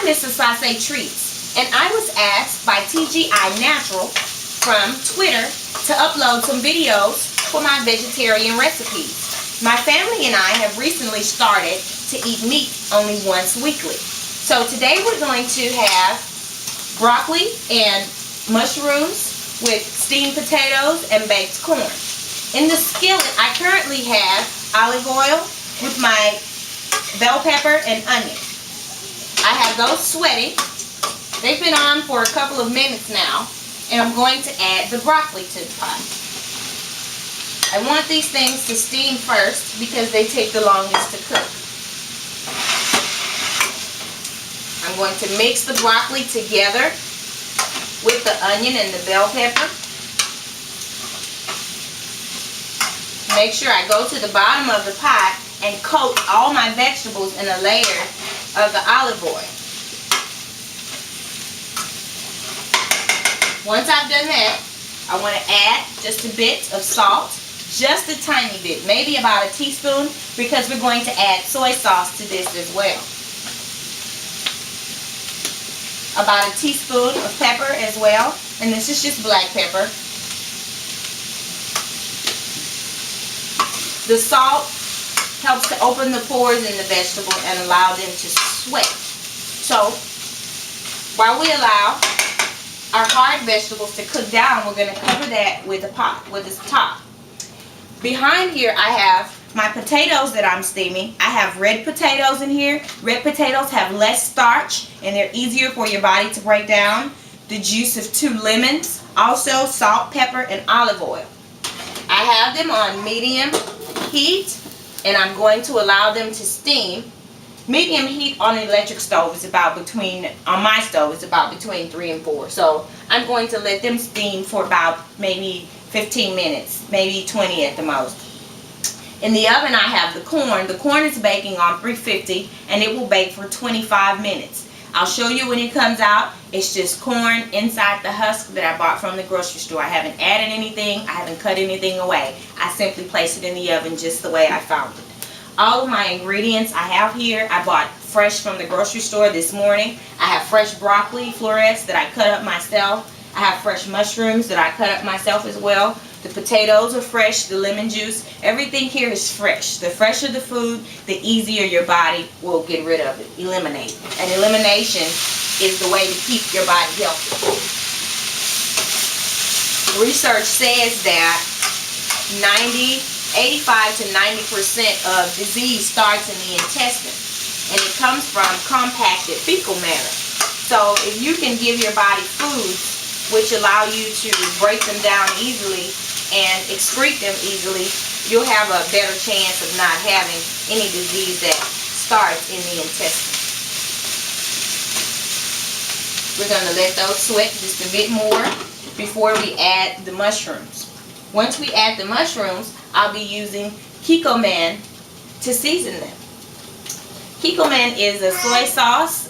Hi, Mr. Sauce Treats, and I was asked by TGI Natural from Twitter to upload some videos for my vegetarian recipes. My family and I have recently started to eat meat only once weekly. So today we're going to have broccoli and mushrooms with steamed potatoes and baked corn. In the skillet, I currently have olive oil with my bell pepper and onion. I have those sweating. They've been on for a couple of minutes now, and I'm going to add the broccoli to the pot. I want these things to steam first because they take the longest to cook. I'm going to mix the broccoli together with the onion and the bell pepper. Make sure I go to the bottom of the pot and coat all my vegetables in a layer of the olive oil. Once I've done that, I want to add just a bit of salt, just a tiny bit, maybe about a teaspoon, because we're going to add soy sauce to this as well. About a teaspoon of pepper as well, and this is just black pepper. The salt helps to open the pores in the vegetable and allow them to sweat. So, while we allow our hard vegetables to cook down, we're going to cover that with a pot, with this top. Behind here I have my potatoes that I'm steaming. I have red potatoes in here. Red potatoes have less starch and they're easier for your body to break down. The juice of 2 lemons, also salt, pepper, and olive oil. I have them on medium heat, and I'm going to allow them to steam. Medium heat on an electric stove is about between, on my stove, it's about between 3 and 4. So I'm going to let them steam for about maybe 15 minutes, maybe 20 at the most. In the oven I have the corn. The corn is baking on 350 and it will bake for 25 minutes. I'll show you when it comes out. It's just corn inside the husk that I bought from the grocery store. I haven't added anything. I haven't cut anything away. I simply place it in the oven just the way I found it. All of my ingredients I have here, I bought fresh from the grocery store this morning. I have fresh broccoli florets that I cut up myself. I have fresh mushrooms that I cut up myself as well. The potatoes are fresh, the lemon juice, everything here is fresh. The fresher the food, the easier your body will get rid of it, eliminate. And elimination is the way to keep your body healthy. Research says that 85 to 90% of disease starts in the intestine, and it comes from compacted fecal matter. So if you can give your body foods which allow you to break them down easily and excrete them easily, you'll have a better chance of not having any disease that starts in the intestine. We're going to let those sweat just a bit more before we add the mushrooms. Once we add the mushrooms, I'll be using Kikkoman to season them. Kikkoman is a soy sauce.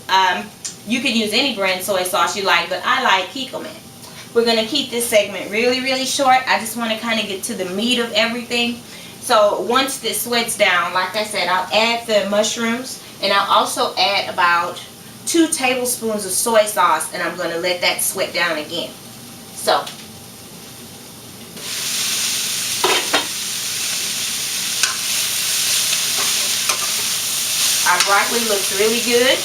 You can use any brand soy sauce you like, but I like Kikkoman. We're going to keep this segment really short. I just want to kind of get to the meat of everything. So once this sweats down, like I said, I'll add the mushrooms, and I'll also add about 2 tablespoons of soy sauce, and I'm going to let that sweat down again. So our broccoli looks really good.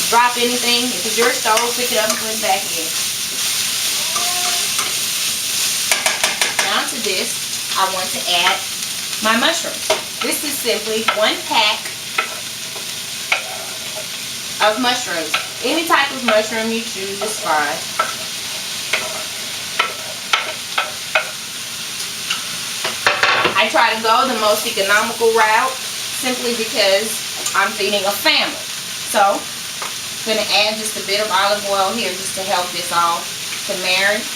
Drop anything. If it's your stove, pick it up and put it back in. Now to this, I want to add my mushrooms. This is simply 1 pack of mushrooms. Any type of mushroom you choose is fine. I try to go the most economical route simply because I'm feeding a family. So I'm going to add just a bit of olive oil here just to help this all to marinate.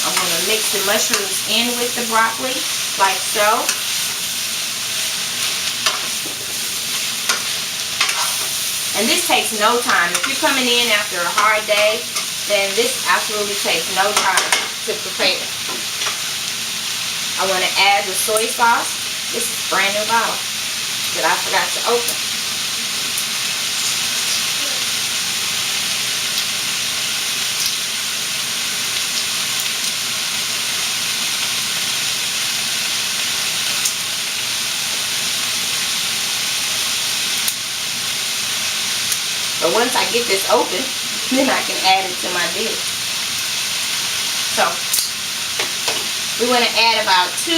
I'm going to mix the mushrooms in with the broccoli, like so. And this takes no time. If you're coming in after a hard day, then this absolutely takes no time to prepare. I want to add the soy sauce. This is a brand new bottle that I forgot to open. once I get this open, then I can add it to my dish. So we want to add about 2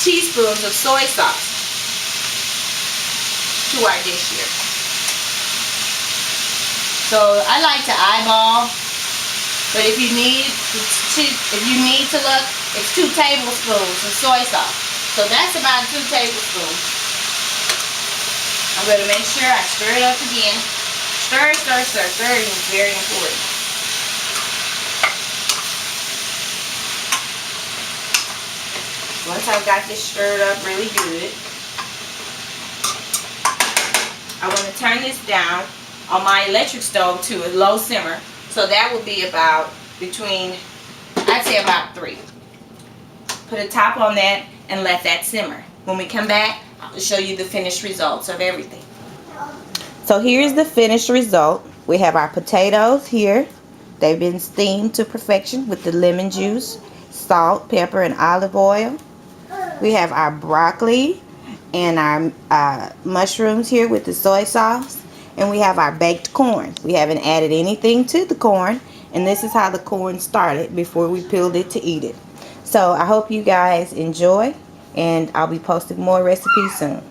teaspoons of soy sauce to our dish here. So I like to eyeball, but if you need to look, it's 2 tablespoons of soy sauce. So that's about 2 tablespoons. I'm going to make sure I stir it up again. Stir, stir, stir. Stirring is very important. Once I've got this stirred up really good, I want to turn this down on my electric stove to a low simmer. So that would be about between, I'd say about 3. Put a top on that and let that simmer. When we come back, I'll show you the finished results of everything. So here's the finished result. We have our potatoes here. They've been steamed to perfection with the lemon juice, salt, pepper, and olive oil. We have our broccoli and our mushrooms here with the soy sauce. And we have our baked corn. We haven't added anything to the corn. And this is how the corn started before we peeled it to eat it. So I hope you guys enjoy. And I'll be posting more recipes soon.